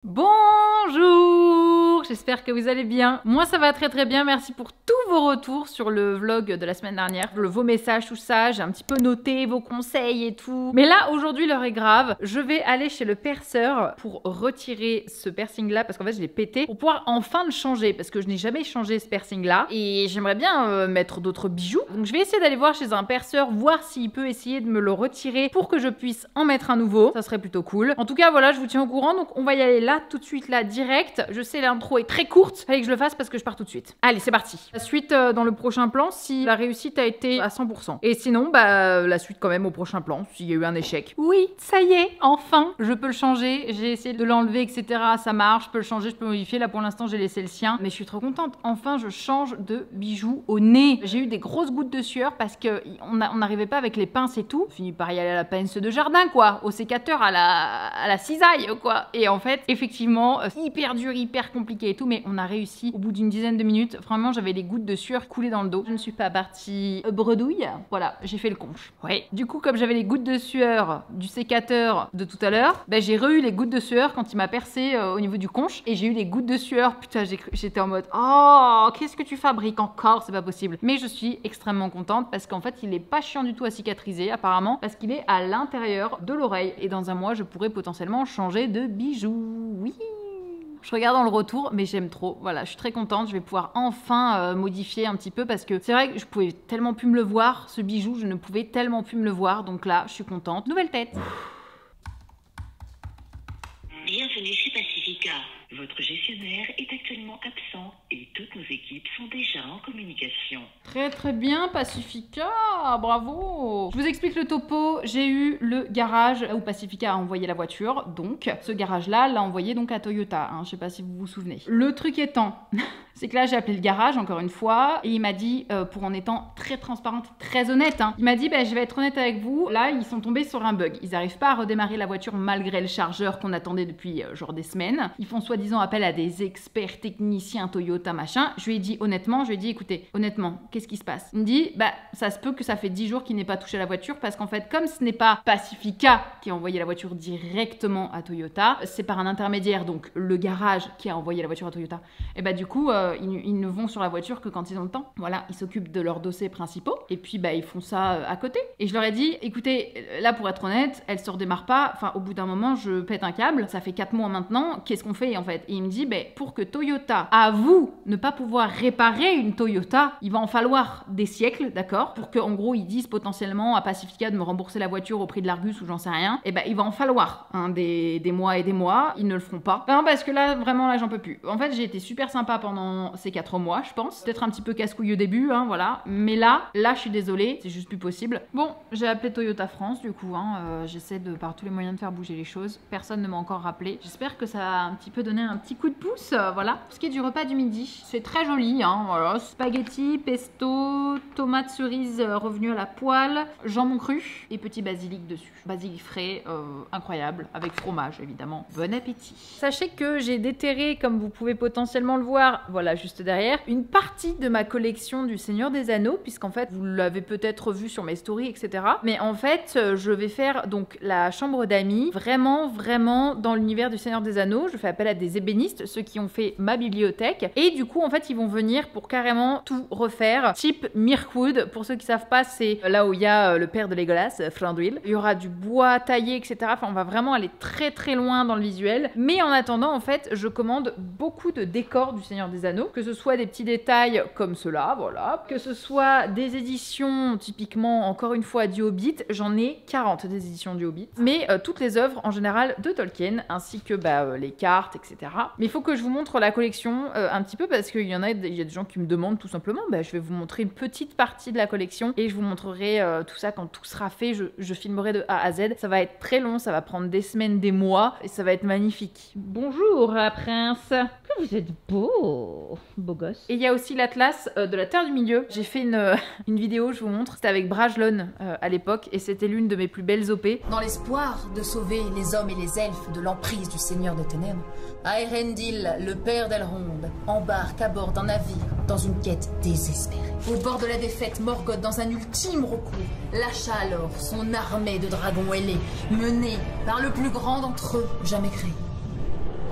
Bonjour, j'espère que vous allez bien. Moi ça va très bien, merci pour tous vos retours sur le vlog de la semaine dernière, vos messages, tout ça, j'ai un petit peu noté vos conseils et tout. Mais là aujourd'hui l'heure est grave, je vais aller chez le perceur pour retirer ce piercing là parce qu'en fait je l'ai pété pour pouvoir enfin le changer parce que je n'ai jamais changé ce piercing là et j'aimerais bien mettre d'autres bijoux. Donc je vais essayer d'aller voir chez un perceur, voir s'il peut essayer de me le retirer pour que je puisse en mettre un nouveau, ça serait plutôt cool. En tout cas voilà, je vous tiens au courant, donc on va y aller là tout de suite là direct. Je sais l'intro est très courte, fallait que je le fasse parce que je pars tout de suite. Allez c'est parti. La suite dans le prochain plan si la réussite a été à 100%. Et sinon bah la suite quand même au prochain plan s'il y a eu un échec. Oui ça y est, enfin je peux le changer. J'ai essayé de l'enlever etc, ça marche, je peux le changer, je peux modifier. Là pour l'instant j'ai laissé le sien, mais je suis trop contente. Enfin je change de bijoux au nez. J'ai eu des grosses gouttes de sueur parce que on n'arrivait pas avec les pinces et tout. Fini par y aller à la pince de jardin quoi, au sécateur, à la cisaille quoi. Et en fait effectivement hyper dur, hyper compliqué et tout, mais on a réussi au bout d'une dizaine de minutes. Vraiment j'avais les gouttes de sueur coulées dans le dos. Je ne suis pas partie bredouille, voilà, j'ai fait le conche. Ouais. Du coup comme j'avais les gouttes de sueur du sécateur de tout à l'heure, bah, j'ai eu les gouttes de sueur quand il m'a percé au niveau du conche et j'ai eu les gouttes de sueur. Putain j'étais en mode oh qu'est-ce que tu fabriques encore, c'est pas possible. Mais je suis extrêmement contente parce qu'en fait il est pas chiant du tout à cicatriser apparemment parce qu'il est à l'intérieur de l'oreille et dans un mois je pourrais potentiellement changer de bijoux. Oui. Je regarde dans le retour, mais j'aime trop. Voilà, je suis très contente. Je vais pouvoir enfin modifier un petit peu parce que c'est vrai que je pouvais tellement plus me le voir. Ce bijou, je ne pouvais tellement plus me le voir. Donc là, je suis contente. Nouvelle tête. Bienvenue chez Pacifica. Votre gestionnaire est actuellement absent et toutes nos équipes sont déjà en communication. Très bien, Pacifica, bravo. Je vous explique le topo. J'ai eu le garage où Pacifica a envoyé la voiture. Donc, ce garage-là l'a envoyé donc à Toyota. Hein, je sais pas si vous vous souvenez. Le truc étant, c'est que là, j'ai appelé le garage encore une fois et il m'a dit, pour en étant très transparente, très honnête, hein, il m'a dit, bah, je vais être honnête avec vous. Là, ils sont tombés sur un bug. Ils n'arrivent pas à redémarrer la voiture malgré le chargeur qu'on attendait depuis genre des semaines. Ils font soi-disant appel à des experts techniciens Toyota machin. Je lui ai dit honnêtement, écoutez, honnêtement, qu'est-ce qui se passe? Il me dit, bah ça se peut que ça fait 10 jours qu'il n'ait pas touché la voiture parce qu'en fait, comme ce n'est pas Pacifica qui a envoyé la voiture directement à Toyota, c'est par un intermédiaire, donc le garage qui a envoyé la voiture à Toyota. Et bah du coup, ils ne vont sur la voiture que quand ils ont le temps. Voilà, ils s'occupent de leurs dossiers principaux et puis bah ils font ça à côté. Et je leur ai dit, écoutez, là pour être honnête, elle se redémarre pas. Enfin, au bout d'un moment, je pète un câble. Ça fait 4 mois maintenant. Qu'est-ce qu'on fait en fait? Et il me dit, bah, pour que Toyota avoue ne pas pouvoir réparer une Toyota, il va en falloir des siècles, d'accord? Pour qu'en gros ils disent potentiellement à Pacifica de me rembourser la voiture au prix de l'Argus ou j'en sais rien. Et bah il va en falloir hein, des mois et des mois. Ils ne le feront pas. Non, parce que là vraiment là j'en peux plus. En fait j'ai été super sympa pendant ces 4 mois je pense. Peut-être un petit peu casse-couille au début, hein, voilà. Mais là je suis désolée, c'est juste plus possible. Bon, j'ai appelé Toyota France du coup, hein, j'essaie de par tous les moyens de faire bouger les choses. Personne ne m'a encore rappelé. J'espère que ça a un petit peu donné un petit coup de pouce, voilà. Pour ce qui est du repas du midi, c'est très joli, hein, voilà. Spaghetti, pesto, tomates cerises revenues à la poêle, jambon cru et petit basilic dessus. Basilic frais, incroyable, avec fromage évidemment. Bon appétit. Sachez que j'ai déterré, comme vous pouvez potentiellement le voir, voilà juste derrière, une partie de ma collection du Seigneur des Anneaux, puisqu'en fait vous l'avez peut-être vu sur mes stories, etc. Mais en fait, je vais faire donc la chambre d'amis, vraiment dans l'univers du Seigneur des Anneaux. Je fais appel à des ébénistes, ceux qui ont fait ma bibliothèque. Et du coup, en fait, ils vont venir pour carrément tout refaire. Type Mirkwood, pour ceux qui savent pas, c'est là où il y a le père de Legolas, Thranduil. Il y aura du bois taillé, etc. Enfin, on va vraiment aller très loin dans le visuel. Mais en attendant, en fait, je commande beaucoup de décors du Seigneur des Anneaux. Que ce soit des petits détails comme cela, voilà. Que ce soit des éditions, typiquement, encore une fois, du Hobbit. J'en ai 40 des éditions du Hobbit. Mais toutes les œuvres, en général, de Tolkien, ainsi que les cartes, etc. Mais il faut que je vous montre la collection un petit peu parce qu'il y a des gens qui me demandent tout simplement. Je vais vous montrer une petite partie de la collection et je vous montrerai tout ça quand tout sera fait. Je filmerai de A à Z. Ça va être très long, ça va prendre des semaines, des mois et ça va être magnifique. Bonjour, prince. Que vous êtes beau gosse. Et il y a aussi l'atlas de la Terre du Milieu. J'ai fait une vidéo, je vous montre. C'était avec Brajlon à l'époque et c'était l'une de mes plus belles OP. Dans l'espoir de sauver les hommes et les elfes de l'emprise du Seigneur des Ténèbres, Aerendil, le père d'Elrond, embarque à bord d'un navire dans une quête désespérée. Au bord de la défaite, Morgoth, dans un ultime recours, lâcha alors son armée de dragons ailés, menée par le plus grand d'entre eux jamais créé.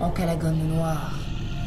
en calagone noir.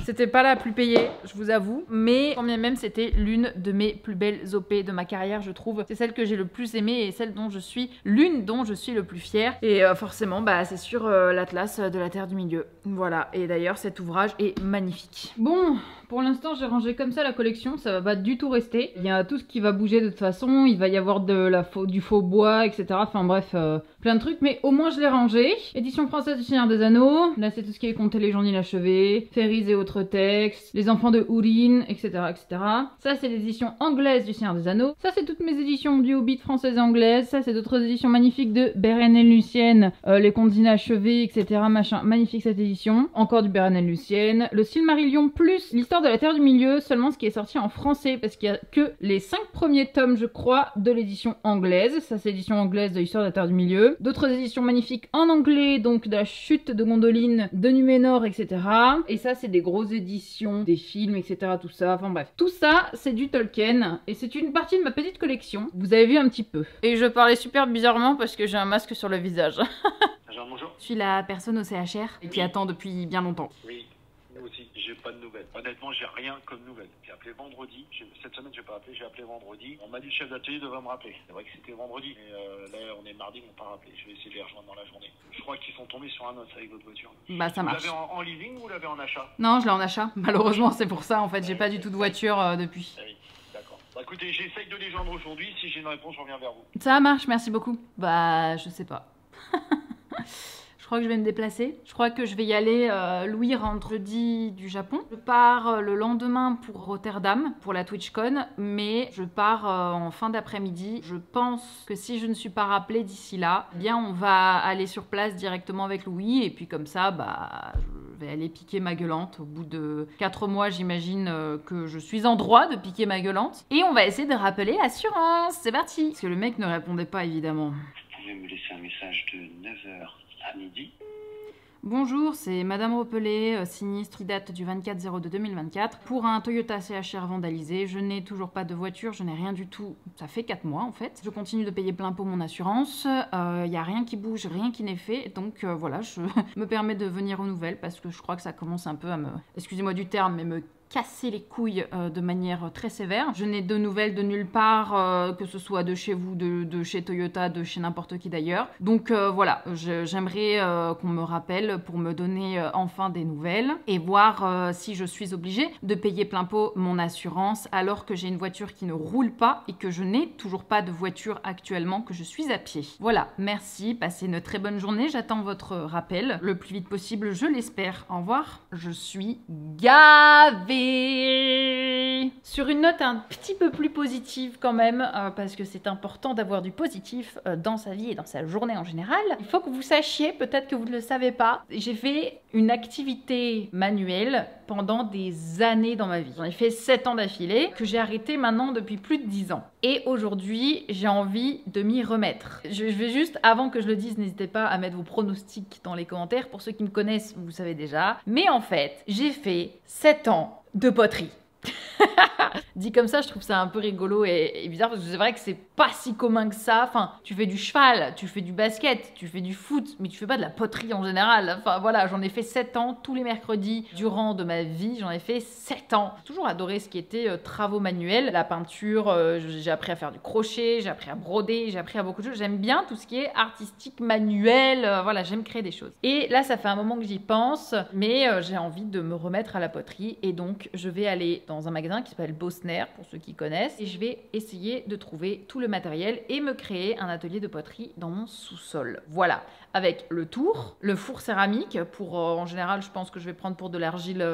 C'était pas la plus payée, je vous avoue, mais quand bien même c'était l'une de mes plus belles OP de ma carrière, je trouve. C'est celle que j'ai le plus aimée et celle dont je suis, l'une dont je suis le plus fière. Et forcément, bah c'est sur l'Atlas de la Terre du Milieu. Voilà, et d'ailleurs cet ouvrage est magnifique. Bon, pour l'instant j'ai rangé comme ça la collection, ça va pas du tout rester. Il y a tout ce qui va bouger de toute façon, il va y avoir du faux bois, etc. Enfin bref, plein de trucs, mais au moins je l'ai rangé. Édition française du Seigneur des Anneaux, là c'est tout ce qui est Contes et légendes inachevées, Fairies et autres textes, Les enfants de Húrin, etc., etc. Ça c'est l'édition anglaise du Seigneur des Anneaux. Ça c'est toutes mes éditions du Hobbit française et anglaise. Ça c'est d'autres éditions magnifiques de Beren et Lucienne, Les contes inachevés, etc. Machin, magnifique cette édition. Encore du Beren et Lucienne. Le Silmarillion plus l'histoire de la Terre du Milieu, seulement ce qui est sorti en français parce qu'il y a que les 5 premiers tomes, je crois, de l'édition anglaise. Ça c'est l'édition anglaise de l'histoire de la Terre du Milieu. D'autres éditions magnifiques en anglais, donc de la chute de Gondolin, de Numénor, etc. Et ça c'est des grosses éditions, des films, etc. Tout ça, enfin bref. Tout ça, c'est du Tolkien et c'est une partie de ma petite collection. Vous avez vu un petit peu. Et je parlais super bizarrement parce que j'ai un masque sur le visage. Bonjour. Je suis la personne au CHR et qui attend depuis bien longtemps. Oui, nous aussi, j'ai pas de nouvelles. Honnêtement, j'ai rien comme nouvelles. J'ai appelé vendredi. Cette semaine, j'ai pas appelé, j'ai appelé vendredi. On m'a dit le chef d'atelier devait me rappeler. C'est vrai que c'était vendredi. Mais là, on est mardi, ils m'ont pas rappelé. Je vais essayer de les rejoindre dans la journée. Je crois qu'ils sont tombés sur un os avec votre voiture. Bah ça marche. Vous l'avez en leasing ou vous l'avez en achat? Non, je l'ai en achat. Malheureusement, c'est pour ça en fait. J'ai pas du tout de voiture depuis. Oui, d'accord. Bah écoutez, j'essaye de les joindre aujourd'hui. Si j'ai une réponse, je reviens vers vous. Ça marche, merci beaucoup. Bah, je sais pas. Je crois que je vais me déplacer. Je crois que je vais y aller. Louis rentre jeudi du Japon. Je pars le lendemain pour Rotterdam, pour la TwitchCon, mais je pars en fin d'après-midi. Je pense que si je ne suis pas rappelée d'ici là, eh bien on va aller sur place directement avec Louis, et puis comme ça, bah, je vais aller piquer ma gueulante. Au bout de 4 mois, j'imagine que je suis en droit de piquer ma gueulante. Et on va essayer de rappeler l'assurance. C'est parti. Parce que le mec ne répondait pas, évidemment. Vous pouvez me laisser un message de 9h à midi? Bonjour, c'est Madame Repelé, sinistre qui date du 24/02/2024. Pour un Toyota CHR vandalisé, je n'ai toujours pas de voiture, je n'ai rien du tout. Ça fait 4 mois en fait. Je continue de payer plein pot mon assurance. Il n'y a rien qui bouge, rien qui n'est fait. Donc voilà, je me permets de venir aux nouvelles parce que je crois que ça commence un peu à me... Excusez-moi du terme, mais me casser les couilles de manière très sévère. Je n'ai de nouvelles de nulle part, que ce soit de chez vous, de chez Toyota, de chez n'importe qui d'ailleurs. Donc voilà, j'aimerais qu'on me rappelle pour me donner enfin des nouvelles et voir si je suis obligée de payer plein pot mon assurance alors que j'ai une voiture qui ne roule pas et que je n'ai toujours pas de voiture actuellement, que je suis à pied. Voilà, merci, passez une très bonne journée, j'attends votre rappel le plus vite possible, je l'espère. Au revoir. Je suis gavée. Sur une note un petit peu plus positive quand même, parce que c'est important d'avoir du positif dans sa vie et dans sa journée en général. Il faut que vous sachiez, peut-être que vous ne le savez pas, j'ai fait une activité manuelle pendant des années dans ma vie. J'en ai fait 7 ans d'affilée, que j'ai arrêté maintenant depuis plus de 10 ans. Et aujourd'hui, j'ai envie de m'y remettre. Je vais juste, avant que je le dise, n'hésitez pas à mettre vos pronostics dans les commentaires. Pour ceux qui me connaissent, vous savez déjà. Mais en fait, j'ai fait 7 ans de poterie. Dit comme ça, je trouve ça un peu rigolo et bizarre parce que c'est vrai que c'est pas si commun que ça. Enfin, tu fais du cheval, tu fais du basket, tu fais du foot, mais tu fais pas de la poterie en général. Enfin voilà, j'en ai fait 7 ans tous les mercredis durant de ma vie. J'en ai fait 7 ans. J'ai toujours adoré ce qui était travaux manuels, la peinture. J'ai appris à faire du crochet, j'ai appris à broder, j'ai appris à beaucoup de choses. J'aime bien tout ce qui est artistique, manuel. Voilà, j'aime créer des choses. Et là, ça fait un moment que j'y pense, mais j'ai envie de me remettre à la poterie et donc je vais aller dans un magasin qui s'appelle Bosner, pour ceux qui connaissent, et je vais essayer de trouver tout le matériel et me créer un atelier de poterie dans mon sous-sol. Voilà, avec le tour, le four céramique, pour en général, je pense que je vais prendre pour de l'argile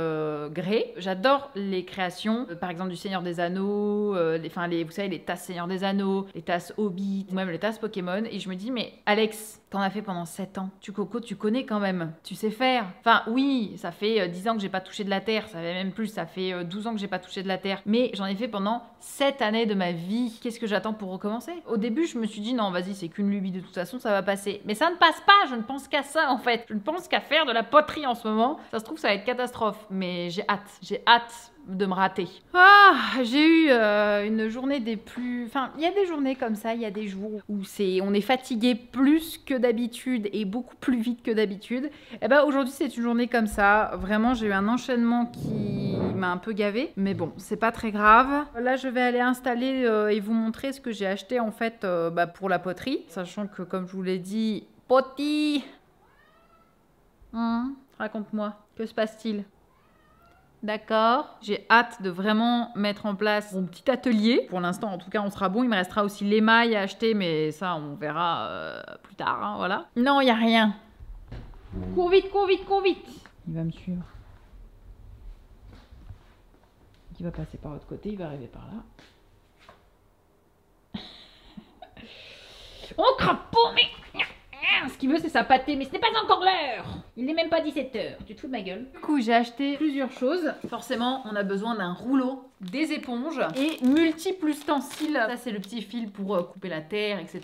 grès. J'adore les créations, par exemple du Seigneur des Anneaux, vous savez, les tasses Seigneur des Anneaux, les tasses Hobbit, ou même les tasses Pokémon, et je me dis, mais Alex, t'en as fait pendant 7 ans. Tu connais quand même. Tu sais faire. Enfin, oui, ça fait 10 ans que j'ai pas touché de la terre. Ça fait même plus, ça fait 12 ans que j'ai pas touché de la terre. Mais j'en ai fait pendant 7 années de ma vie. Qu'est-ce que j'attends pour recommencer? Au début, je me suis dit, non, vas-y, c'est qu'une lubie de toute façon, ça va passer. Mais ça ne passe pas. Je ne pense qu'à ça, en fait. Je ne pense qu'à faire de la poterie en ce moment. Ça se trouve, ça va être catastrophe. Mais j'ai hâte. J'ai hâte de me rater. Ah, j'ai eu une journée des plus... Enfin, il y a des journées comme ça, il y a des jours où on est fatigué plus que d'habitude et beaucoup plus vite que d'habitude. Et ben aujourd'hui c'est une journée comme ça. Vraiment j'ai eu un enchaînement qui m'a un peu gavé. Mais bon, c'est pas très grave. Là je vais aller installer et vous montrer ce que j'ai acheté en fait pour la poterie. Sachant que comme je vous l'ai dit, Poti, raconte-moi, que se passe-t-il? D'accord. J'ai hâte de vraiment mettre en place mon petit atelier. Pour l'instant, en tout cas, on sera bon. Il me restera aussi l'émail à acheter, mais ça, on verra plus tard. Hein, voilà. Non, il n'y a rien. Cours vite, cours vite, cours vite. Il va me suivre. Il va passer par l'autre côté, il va arriver par là. Oh, crapaud, mais... Ce qu'il veut, c'est sa pâtée, mais ce n'est pas encore l'heure. Il n'est même pas 17h. Tu te fous de ma gueule? Du coup, j'ai acheté plusieurs choses. Forcément, on a besoin d'un rouleau, des éponges et multiples ustensiles. Ça, c'est le petit fil pour couper la terre, etc.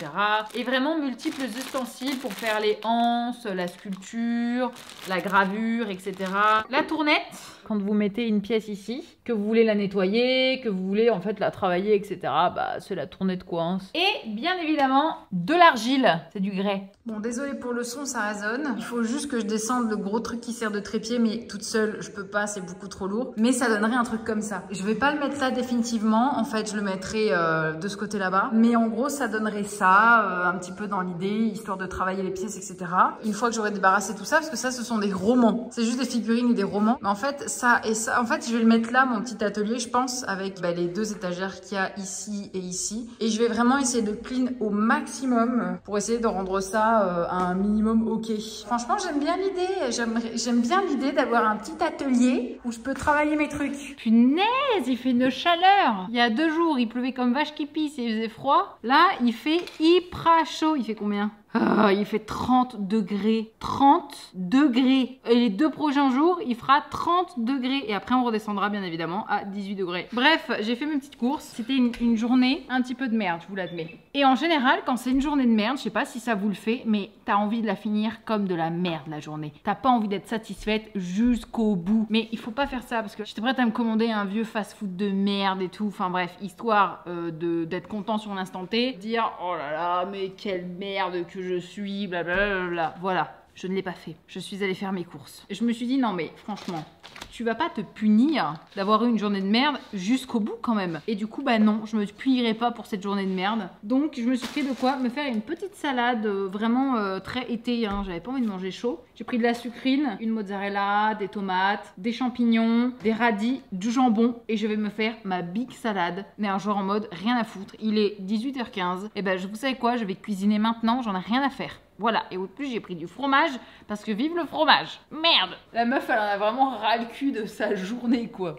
Et vraiment multiples ustensiles pour faire les anses, la sculpture, la gravure, etc. La tournette, quand vous mettez une pièce ici, que vous voulez la nettoyer, que vous voulez en fait la travailler, etc. Bah, c'est la tournette coince. Et bien évidemment, de l'argile. C'est du grès. Bon, désolé pour le son, ça résonne. Il faut juste que je descende le gros truc qui sert de trépied, mais toute seule, je peux pas, c'est beaucoup trop lourd. Mais ça donnerait un truc comme ça. Je vais pas le mettre là définitivement. En fait, je le mettrai de ce côté là-bas. Mais en gros, ça donnerait ça, un petit peu dans l'idée, histoire de travailler les pièces, etc. Une fois que j'aurai débarrassé tout ça, parce que ça, ce sont des romans. C'est juste des figurines et des romans. Mais en fait, ça et ça, en fait, je vais le mettre là, mon petit atelier, je pense, avec les deux étagères qu'il y a ici et ici. Et je vais vraiment essayer de clean au maximum pour essayer de rendre ça à un minimum ok. Franchement, j'aime bien l'idée. J'aime bien l'idée d'avoir un petit atelier où je peux travailler mes trucs. Punaise, il fait une chaleur. Il y a 2 jours, il pleuvait comme vache qui pisse et il faisait froid. Là, il fait hyper chaud. Il fait combien? Il fait 30 degrés. 30 degrés. Et les 2 prochains jours, il fera 30 degrés. Et après, on redescendra bien évidemment à 18 degrés. Bref, j'ai fait mes petites courses. C'était une journée un petit peu de merde, je vous l'admets. Et en général, quand c'est une journée de merde, je sais pas si ça vous le fait, mais t'as envie de la finir comme de la merde la journée. T'as pas envie d'être satisfaite jusqu'au bout. Mais il faut pas faire ça parce que j'étais prête à me commander un vieux fast-food de merde et tout. Enfin bref, histoire d'être content sur l'instant T. Dire, oh là là, mais quelle merde que je suis, blablabla. Voilà, je ne l'ai pas fait. Je suis allée faire mes courses. Et je me suis dit, non mais franchement, tu vas pas te punir d'avoir eu une journée de merde jusqu'au bout quand même. Et du coup, bah non, je me punirai pas pour cette journée de merde. Donc, je me suis pris de quoi me faire une petite salade vraiment très été. Hein. J'avais pas envie de manger chaud. J'ai pris de la sucrine, une mozzarella, des tomates, des champignons, des radis, du jambon. Et je vais me faire ma big salade. Mais un genre en mode rien à foutre. Il est 18h15. Et ben, vous savez quoi, je vais cuisiner maintenant. J'en ai rien à faire. Voilà, et au plus j'ai pris du fromage parce que vive le fromage. Merde. La meuf elle en a vraiment ras le cul de sa journée quoi.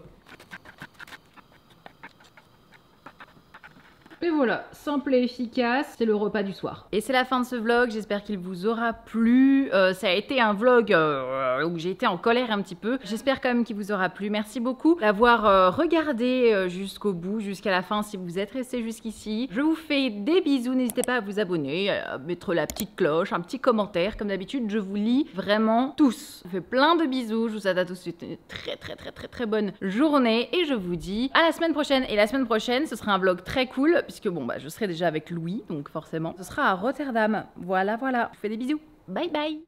Et voilà, simple et efficace, c'est le repas du soir. Et c'est la fin de ce vlog, j'espère qu'il vous aura plu. Ça a été un vlog où j'ai été en colère un petit peu. J'espère quand même qu'il vous aura plu. Merci beaucoup d'avoir regardé jusqu'au bout, jusqu'à la fin si vous êtes resté jusqu'ici. Je vous fais des bisous, n'hésitez pas à vous abonner, à mettre la petite cloche, un petit commentaire. Comme d'habitude, je vous lis vraiment tous. Je vous fais plein de bisous, je vous souhaite à tous une très bonne journée. Et je vous dis à la semaine prochaine. Et la semaine prochaine, ce sera un vlog très cool. Puisque bon bah je serai déjà avec Louis, donc forcément ce sera à Rotterdam. Voilà, je vous fais des bisous. Bye bye.